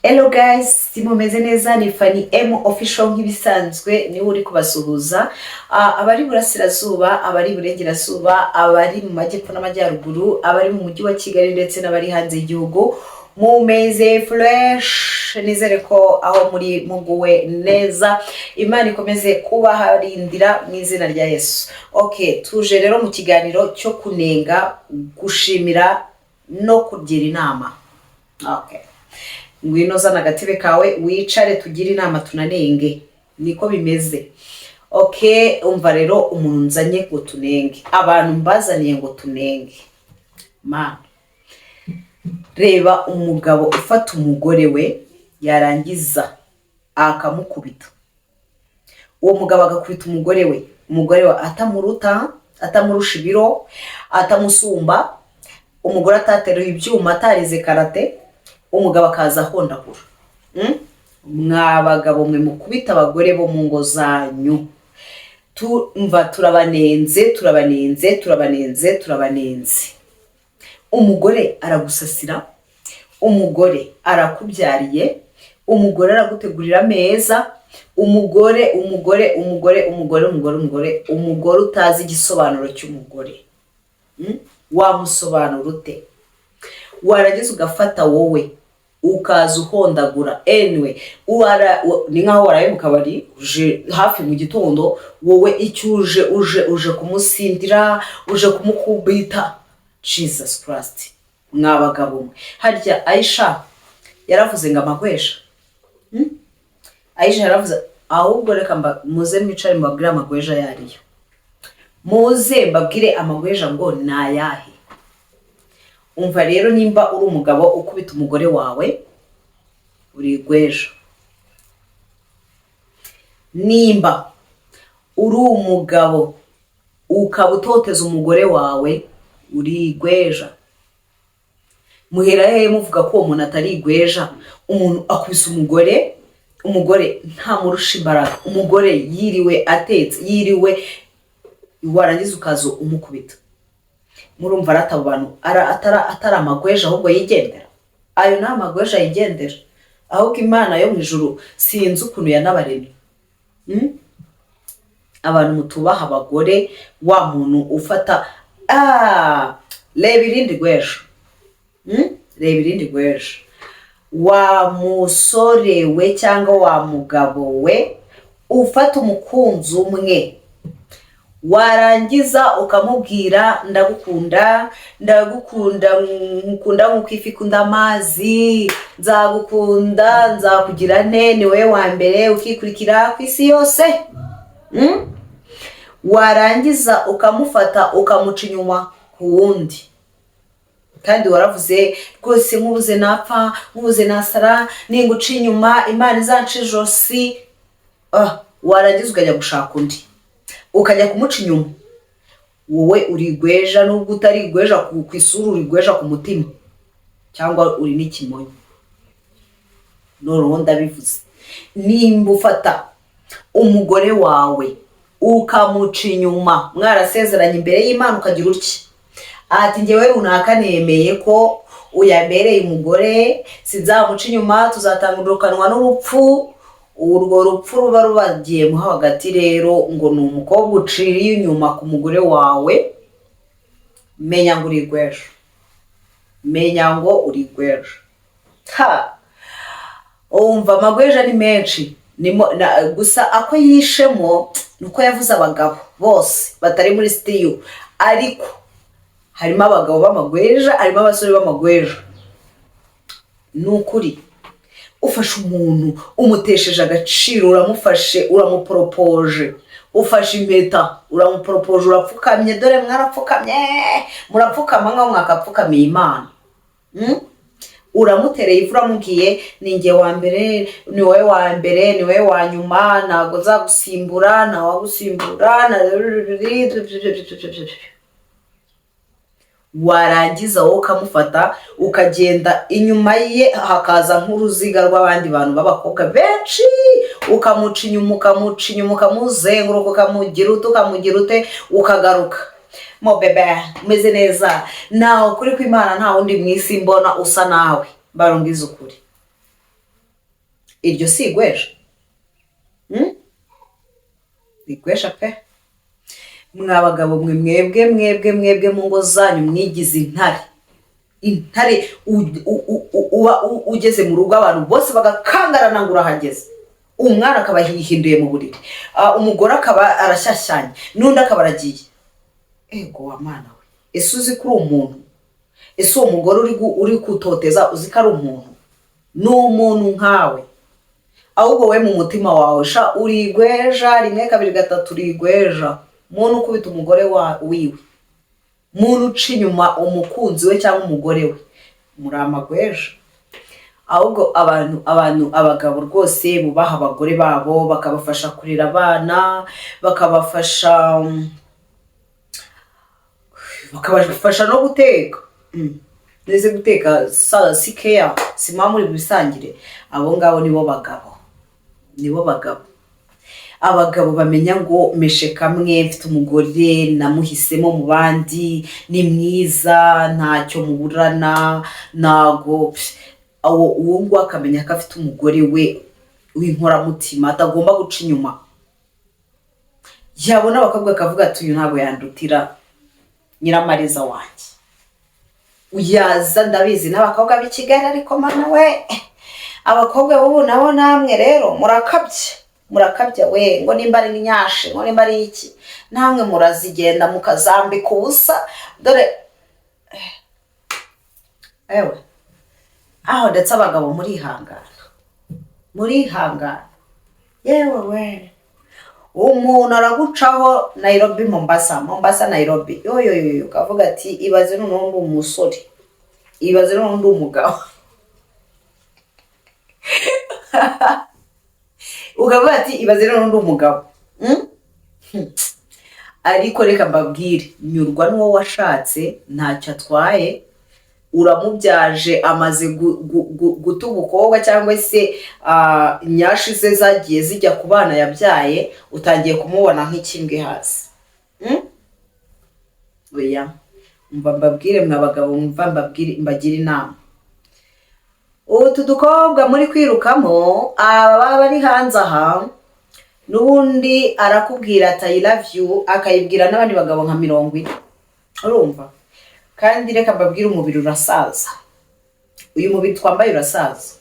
Hello guys, mumeze neza ni Fanny M official nk'ibisanzwe niwe uri kubasuhuza. Abari burasirazuba, abari burengerazuba, abari mu majyepfo n'amajyaruguru, abari mu mujyi wa Kigali ndetse n'abari hanze y'igihugu, mumeze fresh. Nizere ko aho muri muguwe neza, Imana ikomeze kubaharindira mu izina rya Yesu. Okay, tuje rero mu kiganiro cyo kunenga, gushimira no kugira inama. Okay, ngwino zana agatebe kawe wicare tugire inama tunanenge, niko bimeze. Okay, umva rero umuntu nzanye ngo tunenge, abantu mbazaniye ngo tunenge. Man, reba umugabo ufata umugore we yarangiza akamukubita. Uwo mugabo agakubita umugore we, umugore we atamuruta, atamurusha ibiro, atamusumba, umugore atateruye ibyuma, atarize karate, umugabo akaza ahondagura. Mwa bagabo mwe mukubita abagore bo mu ngo zanyu, turabanenze. Umugore aragusasira, umugore arakubyariye, umugore aragutegurira ameza, umugore utazi igisobanuro cy'umugore. Wamusobanura ute? Warageze ugafata wowe ukaza uhondagura. Anyway, ni nkaho waraye mu kabari uje hafi mu gitondo, wowe icyo uje kumusindira, uje kumukubita. Jesus Christ, mwabagabo mwe. Harya Aisha yaravuze ngo amagwesha. Aisha yaravuze, ahubwo reka muze mwicare mbabwire amagweja yariyo. Muze mbabwire amagweja ngo nayahe. Umva rero, nimba uri umugabo ukubita umugore wawe uri gweja. Nimba uri umugabo ukabutoteza umugore wawe uri gweja. Muhera hehe muvuga ko umuntu atari gweja? Umuntu akubise umugore nta murusha imbaraga, umugore yiriwe atetse, yiriwe, warangiza ukazo umukubita. Murumva aratabo bantu atari amagweja ahubwo yigendera. Ayo ni amagweja yigendera, ahubwo Imana yo mu ijuru sinzi ukuntu yanabaremye. Abantu mutubaha abagore, wa muntu ufata reba irindi gweja. Reba irindi gweja. Wa musore we cyangwa wa mugabo we ufata umukunzi umwe, warangiza ukamubwira ndagukunda nk'uko ifi ikunda amazi, nzagukunda, nzakugira nte, ni wowe wa mbere ukikurikira ku isi yose. Warangiza ukamufata ukamuca inyuma ku wundi, kandi waravuze rwose nkubuze napfa, nkubuze nasara, ninguca inyuma Imana izanca ijosi. Warangiza ukajya gushaka undi, ukajya kumuca inyuma. Wowe uri gweja, nubwo utari gweja ku isura, uri gweja ku mutima, cyangwa uri n'ikimonyo. Noneho ndabivuze, nimba ufata umugore wawe ukamuca inyuma, mwarasezeranye imbere y'Imana, ukagira utya ati njyewe runaka nemeye ko uyambereye umugore, sinzamuca inyuma, tuzatangurukanwa n'urupfu. Urwo rupfu ruba rubagiye mu hagati rero, ngo ni umukobwa uciriye inyuma ku mugore wawe, menya ngo uri gweja. Umva amagweja ni menshi, gusa ako yishemo nuko yavuze abagabo bose batari muri stiyo, ariko harimo abagabo b'amagweja, harimo abasore b'amagweja. Nukuri ufashe umuntu umutesheje agaciro, uramufashe, uramuporopoje, ufashe impeta uramuporopoje, urapfukamye, dore mwarapfukamye, murapfukama nkaho mwakapfukamiye Imana. Uramutereye ivu, uramubwiye ni njye wa mbere, ni wowe wa mbere, ni wowe wa nyuma, ntabwo nzagusimbura, ntawagusimbura. Warangiza wowe ukamufata ukagenda inyuma ye, hakaza nk'uruziga rw'abandi bantu b'abakobwa benshi, ukamuca inyuma, ukamuzenguruka, ukamugira ute, ukagaruka. Mo bebe, umeze neza, nawe kuri kw'Imana nta wundi mwisi mbona usa nawe, barungiza ukuri. iryo si igweja. Igweja pe. Mwa bagabo mwe mwebwe mu ngo zanyu mwigize intare ugeze mu rugo abantu bose bagakangarana ngo urahageze, umwana akaba yihinduye mu buriri, umugore akaba arashyashyanye, n'undi akaba aragiye. Ego wa mana we, ese uzi ko uri umuntu? Ese uwo mugore uri kutoteza uzi ko ari umuntu? Ni umuntu nkawe, ahubwo we mu mutima wawe sha uri igweja, 1 2 3 uri igweja. Muntu ukubita umugore wiwe, muntu uca inyuma umukunzi we cyangwa umugore we, muri amagweja. Ahubwo abagabo rwose bubaha abagore babo, bakabafasha kurera abana, bakabafasha no guteka. Neze guteka sikeya sima muri bisangire. Abo ngabo nibo bagabo. Abagabo bamenya ngo meshe kamwe mfite umugore namuhisemo mu bandi, ni mwiza, ntacyo muburana, nago uwo ngo akamenya ko afite umugore we w'inkoramutima atagomba guca inyuma. Yabona abakobwa akavuga ati uyu ntabwo yandutira Nyiramariza wanjye. Uyaza ndabizi n'abakobwa b'i Kigali, ariko mana we, abakobwa bubu nabo namwe rero murakabye we, ngo nimba ari n'inyashe, ngo nimba ari iki, namwe murazigenda mukazambika ubusa. Dore ewe aho ndetse abagabo murihangana yewe we, umuntu aragucaho Nairobi Mombasa Nairobi, yoyoyo ukavuga ati ibaze n'undi umusore, ibaze n'undi umugabo. Ukavuga ati ibaze n'undi umugabo. Ariko reka mbabwire, nyurwa n'uwo washatse ntacyo atwaye, uramubyaje amaze guta ubukobwa cyangwa se inyashi ze zagiye zijya ku bana yabyaye, utangiye kumubona nk'ikimbwe hasi. Oya, mva mbabwire mwa bagabo, mbagira inama. Utu dukobwa muri kwirukamo, aba bari hanze aha, n'ubundi arakubwira ati I love you, akayibwira n'abandi bagabo nka 40. Urumva? Kandi reka mbabwire, umubiri urasaza. Uyu mubiri twambaye urasaza.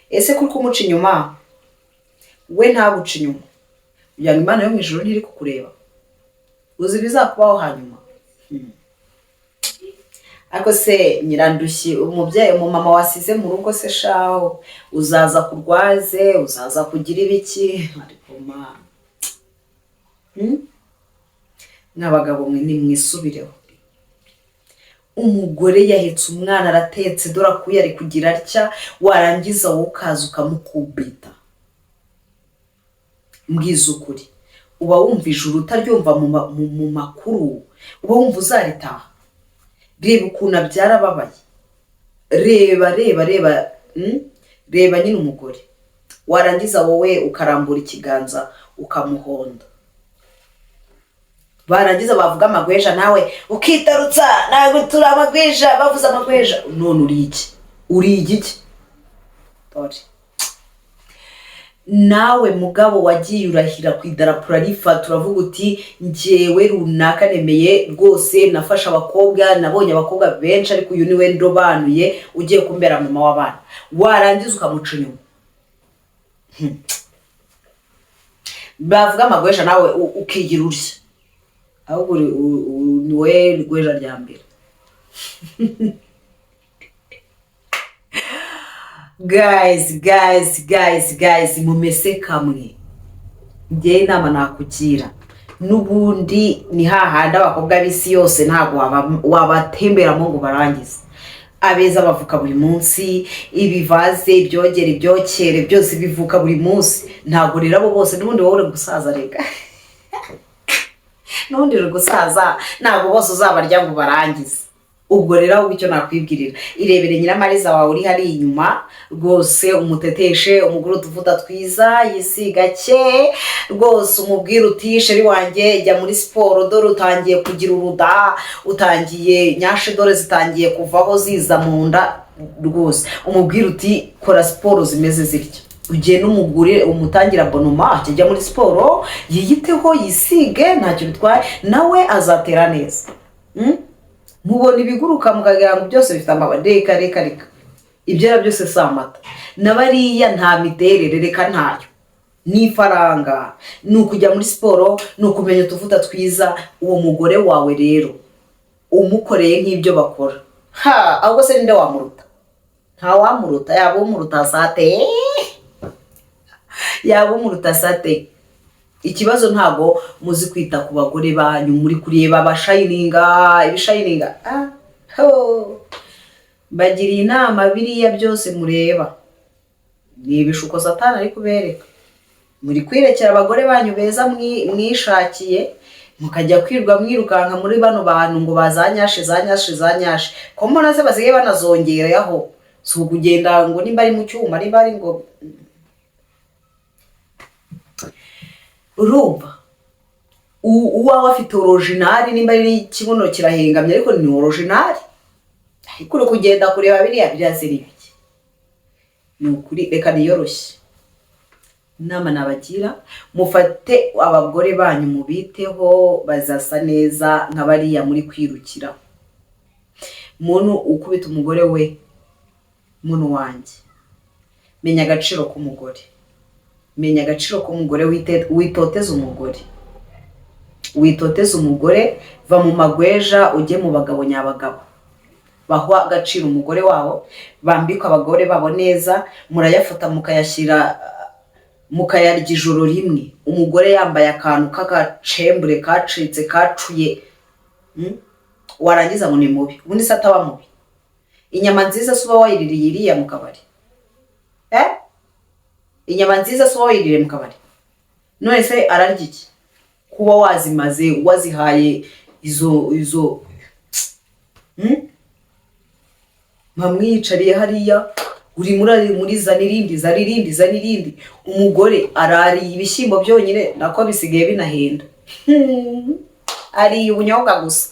Ese kuri kumuca inyuma, we ntaguca inyuma, kugira ngo Imana yo mu ijuru ntiri kukureba, uzi bizakubaho hanyuma. Ako se Nyirandushyi, umubyeyi umumama wasize mu rugo se shaho, uzaza kurwaze, uzaza kugira ibiki, ariko ma n'abagabo mwe nimwisubireho. Umugore yahetse umwana aratetse, dora kuya ari kugira atya, warangiza wowe ukaza ukamukubita. Mbwiza ukuri, uba wumva ijuru utaryumva mu makuru, uba wumva uzaritaha. Reba ukuntu byarababaye, reba nyine umugore, warangiza wowe ukarambura ikiganza ukamuhonda. Barangiza bavuga amagweja, nawe ukitarutsa, nawe tura amagweja, bavuza amagweja. None uri iki? Dore nawe mugabo wagiye urahira ku idarapo urarifata, uravuga uti njyewe runaka nemeye rwose, nafasha abakobwa, nabonye abakobwa benshi, ariko uyu niwe ndobanuye, ugiye kumbera mama w'abana. Warangiza ukamuca inyuma. Bavuga amagweja, nawe ukigira urya, ahubwo niwe rweja rya mbere. Guys, mumese kamwe. Njye inama nakugira, n'ubundi ni hahandi abakobwa b'isi yose ntabwo wabatemberamo ngo barangize. Abeza bavuka buri munsi, ibivaze, ibyogere, ibyokere, byose bivuka buri munsi. Ntabwo rero abo bose n'ubundi wowe uri gusaza rega. N'ubundi uri gusaza, ntabwo bose uzabarya ngo barangize. Ubwo rero aho icyo nakwibwirira, irebere Nyiramariza wawe uri hari inyuma, rwose umuteteshe, umugore utuvuta twiza, yisiga cye, rwose umubwire uti sheri wanjye jya muri siporo, dore utangiye kugira uruda, utangiye nyashe, dore zitangiye kuvaho ziza mu nda. rwose umubwira uti kora siporo zimeze zitya, ugiye n'umugure umutangira abonoma akajya muri siporo yiyiteho yisige ntacyo bitwaye nawe azatera neza. Mubona ibiguruka mukagira ngo byose bifite amabara, reka ibyo byose si amata n'abariya nta miterere, reka ntayo n'ifaranga ni ukujya muri siporo, ni ukumenya utuvuta twiza. Uwo mugore wawe rero umukoreye nk'ibyo bakora, ahubwo se ninde wamuruta? Nta wamuruta, yaba umuruta sate, yaba umuruta sate. Ikibazo ntago muzi kwita ku bagore banyu, muri kureba ibishayininga. Bagiriye inama biriya byose mureba ni ibishuko Satani ari kubereka. Muri kwirekera abagore banyu beza mwishakiye, mukajya kwirwa mwirukanka muri bano bantu ngo bazanyashe ko mbona se basigaye banazongeraho. Si ukugenda ngo nimba ari mu cyuma, nimba ari ngo urumva uwawe afite original, nimba ari ikibuno kirahengamye ariko ni original. Ariko uri kugenda kureba biriya ziri biki, ni ukuri reka niyoroshye. Inama nabagira, mufate abagore banyu mubiteho, bazasa neza nk'abariya muri kwirukira. Muntu ukubita umugore we, muntu wanjye, menya agaciro k'umugore, menya agaciro k'umugore, witoteza umugore, witoteza umugore. Va mu magweja ujye mu bagabo nyabagabo, bahwa agaciro umugore wabo, bambika abagore babo neza, murayafata mukayarya ijoro rimwe. Umugore yambaye akantu k'agacembure kacitse kacuye, warangiza ngo ni mubi, ubundi se ataba mubi. Inyama nziza suba wayiririye iriya mu kabari, inyama nziza suba wayiririye mu kabari, none se ararya iki? Kuba wazimaze wazihaye izo mwamwicariye hariya, uri muri zanirindi. Umugore arariye ibishyimbo byonyine, nako bisigaye binahenda, ariye ubunyobwa gusa.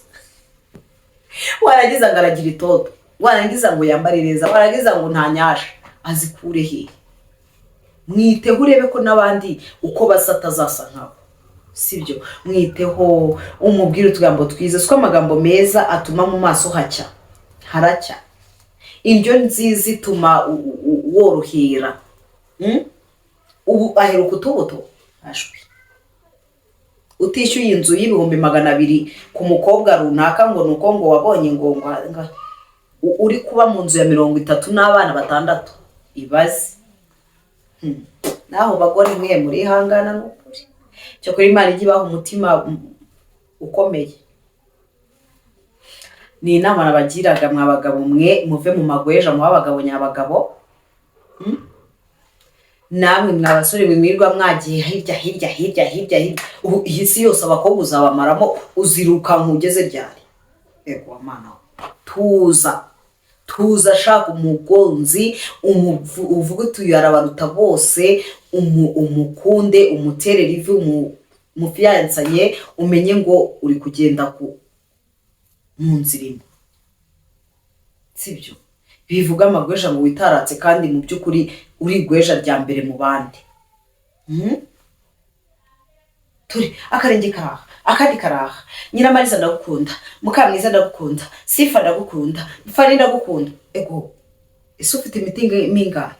Warangiza ngo aragira itoto, warangiza ngo yambare neza, warangiza ngo ntanyasha, azikure hehe? Mwiteho urebe ko n'abandi uko basa atazasa nkabo, sibyo? Mwiteho, umubwire utugambo twiza, siko amagambo meza atuma mu maso haracya. Indyo nziza ituma worohera. Ubu aheruka utubuto ashwi, utishyuye inzu y'ibihumbi 200 ku mukobwa runaka ngo nuko ngo wabonye ngo uri kuba mu nzu ya 30 n'abana 6. Ibaze naho bagore mwe muri hangana n'ukuri, cyo kuri Imana igibaho umutima ukomeye. Ni inama nabagiraga mwabagabo mwe, muve mu magweja mu abagabo nyabagabo. Namwe mwabasore mwirwa mwagiye hirya. Ubu iyi si yose abakobwa uzabamaramo, uziruka nkugeze ryari? Ego Mana, tuza shaka umugonzi, uvuga utuye arabaruta bose, umukunde, umuterere ivi, umufiyansanye, umenye ngo uri kugenda mu nzira imwe, sibyo? Bivuga amagweja ngo witaratse, kandi mu by'ukuri uri gweja rya mbere mu bandi. Turi akarenge karaha, akandi karaha. Nyiramariza ndagukunda, Mukamwiza ndagukunda, Sifa ndagukunda, Fani ndagukunda. Ego ese ufite imitima mingahe?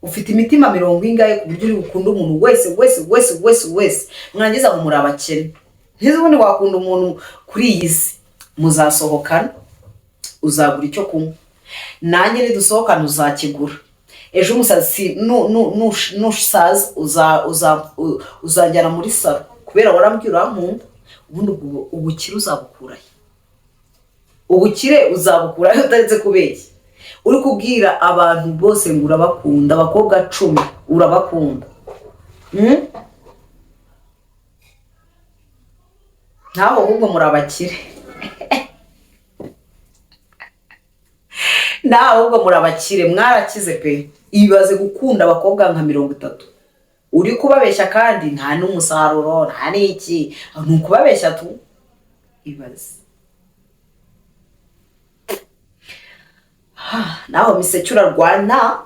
Ufite imitima 40 ingahe ku buryo uri gukunda umuntu wese? Mwangiza ngo muri abakene, ntizubundi wakunda umuntu kuri iyi si. Muzasohokana, uzagura icyo kunywa, nanjye nidusohokana uzakigura. Ejo umusazi nusaza uzanjyana muri salo, kubera warambwira urankunda. Ubundi ubukire uzabukurahe? Ubukire uzabukurahe utaretse kubeshya? Uri kubwira abantu bose ngo urabakunda, abakobwa 10 urabakunda, ntaho ahubwo muri abakire. Ahubwo muri abakire, mwarakize pe. Ibaze gukunda abakobwa nka 30, uri kubabeshya kandi nta n'umusaruro, nta n'iki, nukubabeshya tu. Ibaze naho miseke urarwana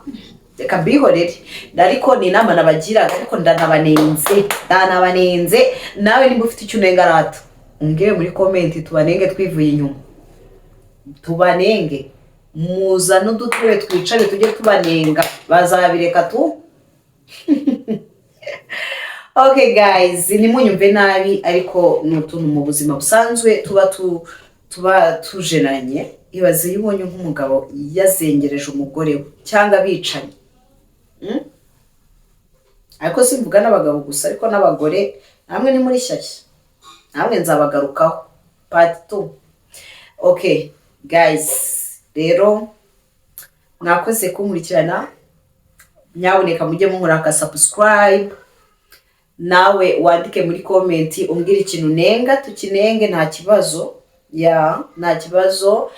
reka mbihorere ariko ni inama nabagiraga ariko ndanabanenze nawe nimba ufite icyo unenga rata umbwire muri komenti tubanenge twivuye inyuma tubanenge muza n'udutebe twicare tujye tubanenga bazabireka tu okay guys nimunyumve nabi ariko n'utuntu mu buzima busanzwe tuba tujenanye ibaze yubonye nk'umugabo yazengereje umugore we cyangwa bicanye ariko simvuga n'abagabo gusa ariko n'abagore namwe ni muri shyashya namwe nzabagarukaho part 2 okay guys rero mwakoze kunkurikirana nyaboneka mujye munkora subscribe nawe wandike muri comment umbwire ikintu nenga tukinenge nta kibazo nta kibazo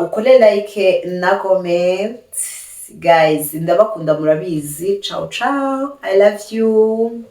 ukore like na comment guys ndabakunda murabizi ciao ciao I love you